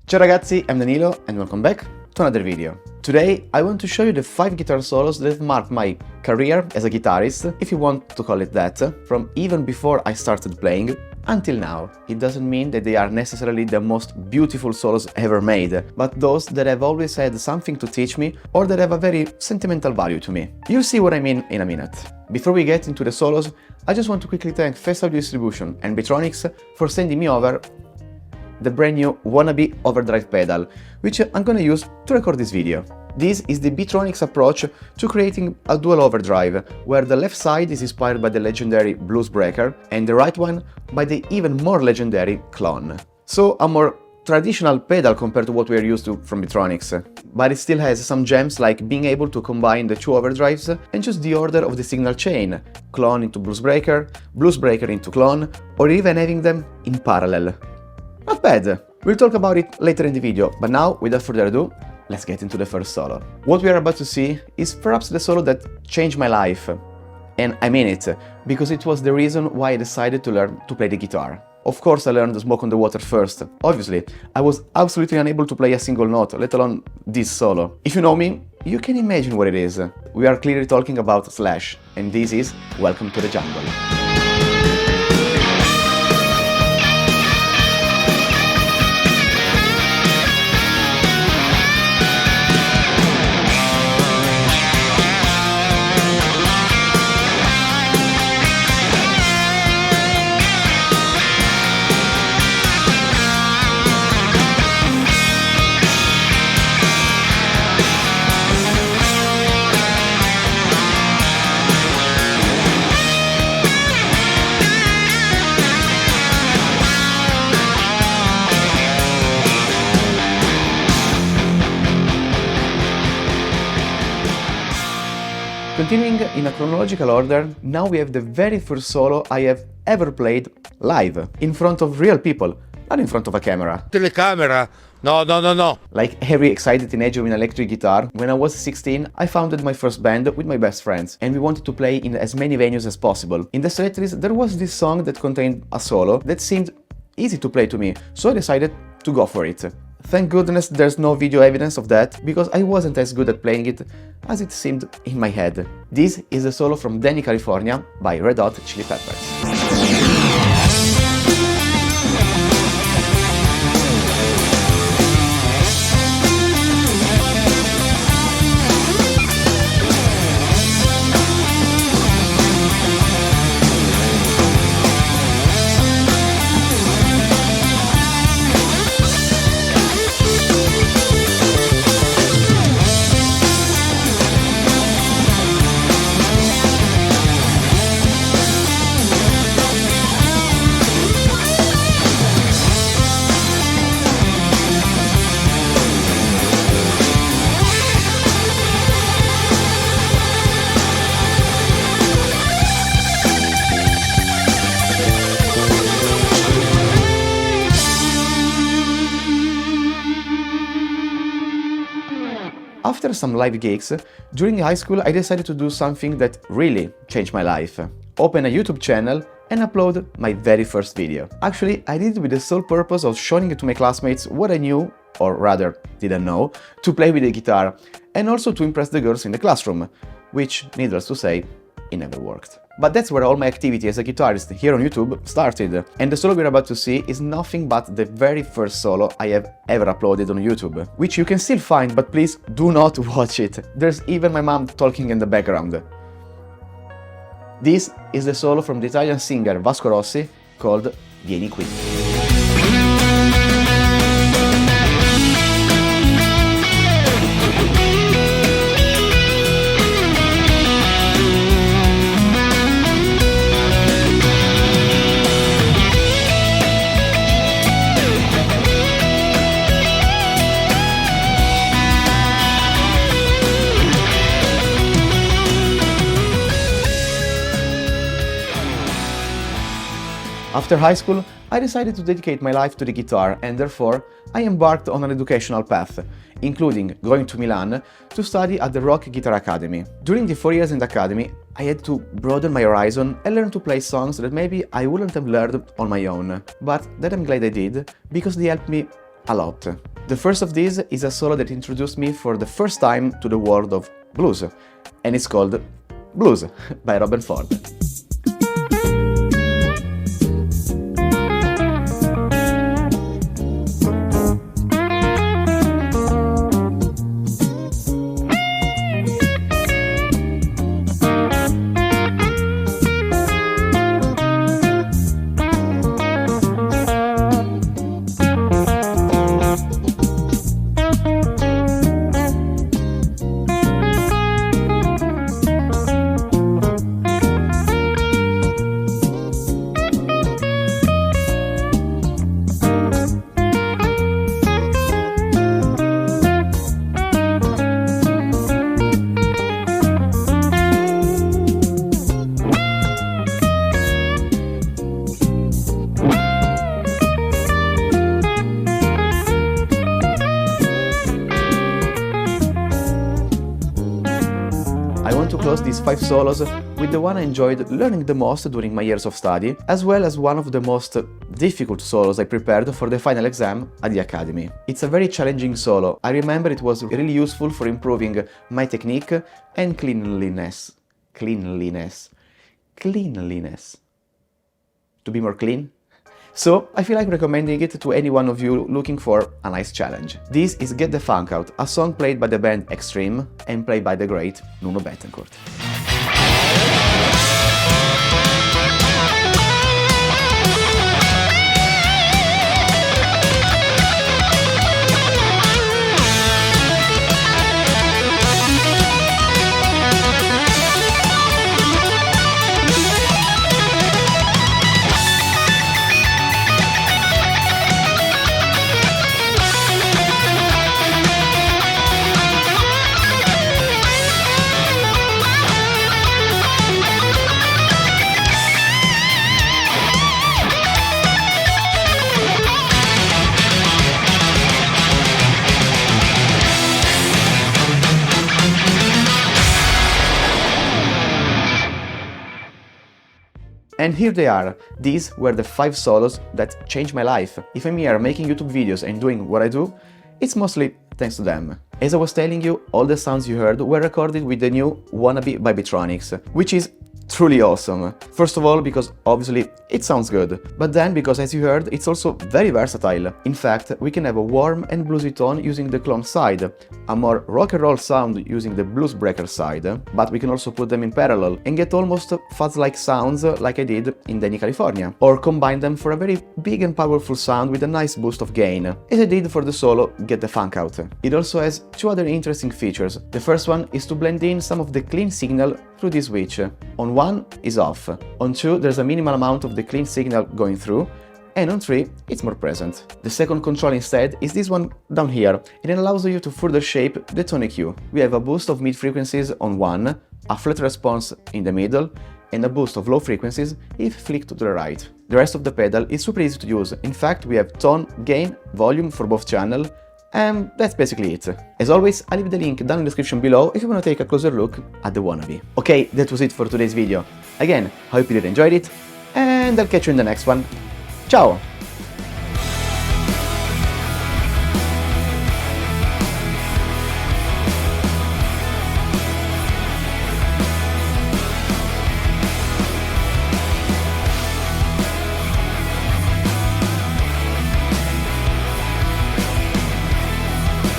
Ciao ragazzi, I'm Danilo and welcome back to another video. Today I want to show you the 5 guitar solos that marked my career as a guitarist, if you want to call it that, from even before I started playing until now. It doesn't mean that they are necessarily the most beautiful solos ever made, but those that have always had something to teach me or that have a very sentimental value to me. You'll see what I mean in a minute. Before we get into the solos, I just want to quickly thank Fast Audio Distribution and Beetronics for sending me over the brand new Wannabee overdrive pedal, which I'm gonna use to record this video. This is the Beetronics approach to creating a dual overdrive, where the left side is inspired by the legendary Blues Breaker and the right one by the even more legendary Clone. So a more traditional pedal compared to what we are used to from Beetronics, but it still has some gems like being able to combine the two overdrives and choose the order of the signal chain, Clone into Blues Breaker into Clone, or even having them in parallel. Not bad! We'll talk about it later in the video, but now, without further ado, let's get into the first solo. What we are about to see is perhaps the solo that changed my life. And I mean it, because it was the reason why I decided to learn to play the guitar. Of course I learned Smoke on the Water first. Obviously, I was absolutely unable to play a single note, let alone this solo. If you know me, you can imagine what it is. We are clearly talking about Slash, and this is Welcome to the Jungle. Continuing in a chronological order, now we have the very first solo I have ever played live, in front of real people, not in front of a camera. Telecamera? No. Like every excited teenager with an electric guitar, when I was 16, I founded my first band with my best friends, and we wanted to play in as many venues as possible. In the setlist, there was this song that contained a solo that seemed easy to play to me, so I decided to go for it. Thank goodness there's no video evidence of that, because I wasn't as good at playing it as it seemed in my head. This is a solo from Danny, California by Red Hot Chili Peppers. After some live gigs, during high school I decided to do something that really changed my life. Open a YouTube channel and upload my very first video. Actually, I did it with the sole purpose of showing to my classmates what I knew, or rather didn't know, to play with the guitar, and also to impress the girls in the classroom, which, needless to say, it never worked. But that's where all my activity as a guitarist here on YouTube started, and the solo we're about to see is nothing but the very first solo I have ever uploaded on YouTube, which you can still find, but please do not watch it. There's even my mom talking in the background. This is the solo from the Italian singer Vasco Rossi called Vieni Qui. After high school, I decided to dedicate my life to the guitar, and therefore I embarked on an educational path, including going to Milan to study at the Rock Guitar Academy. During the 4 years in the academy, I had to broaden my horizon and learn to play songs that maybe I wouldn't have learned on my own, but that I'm glad I did, because they helped me a lot. The first of these is a solo that introduced me for the first time to the world of blues, and it's called Blues by Robert Ford. I want to close these 5 solos with the one I enjoyed learning the most during my years of study, as well as one of the most difficult solos I prepared for the final exam at the Academy. It's a very challenging solo. I remember it was really useful for improving my technique and cleanliness. To be more clean. So, I feel like recommending it to any one of you looking for a nice challenge. This is Get the Funk Out, a song played by the band Extreme and played by the great Nuno Bettencourt. And here they are. These were the 5 solos that changed my life. If I'm here making YouTube videos and doing what I do, it's mostly thanks to them. As I was telling you, all the sounds you heard were recorded with the new Wannabee by Beetronics, which is truly awesome. First of all, because obviously it sounds good, but then because, as you heard, it's also very versatile. In fact, we can have a warm and bluesy tone using the clone side, a more rock and roll sound using the blues breaker side, but we can also put them in parallel and get almost fuzz-like sounds like I did in Danilo, California, or combine them for a very big and powerful sound with a nice boost of gain, as I did for the solo Get the Funk Out. It also has 2 other interesting features. The first one is to blend in some of the clean signal through this switch. On 1 is off, on 2 there's a minimal amount of the clean signal going through, and on 3 it's more present. The second control instead is this one down here, and it allows you to further shape the tone EQ. We have a boost of mid frequencies on 1, a flat response in the middle, and a boost of low frequencies if flicked to the right. The rest of the pedal is super easy to use. In fact, we have tone, gain, volume for both channels, and that's basically it. As always, I'll leave the link down in the description below if you want to take a closer look at the Wannabee. Okay, that was it for today's video. Again, I hope you did enjoy it, and I'll catch you in the next one. Ciao!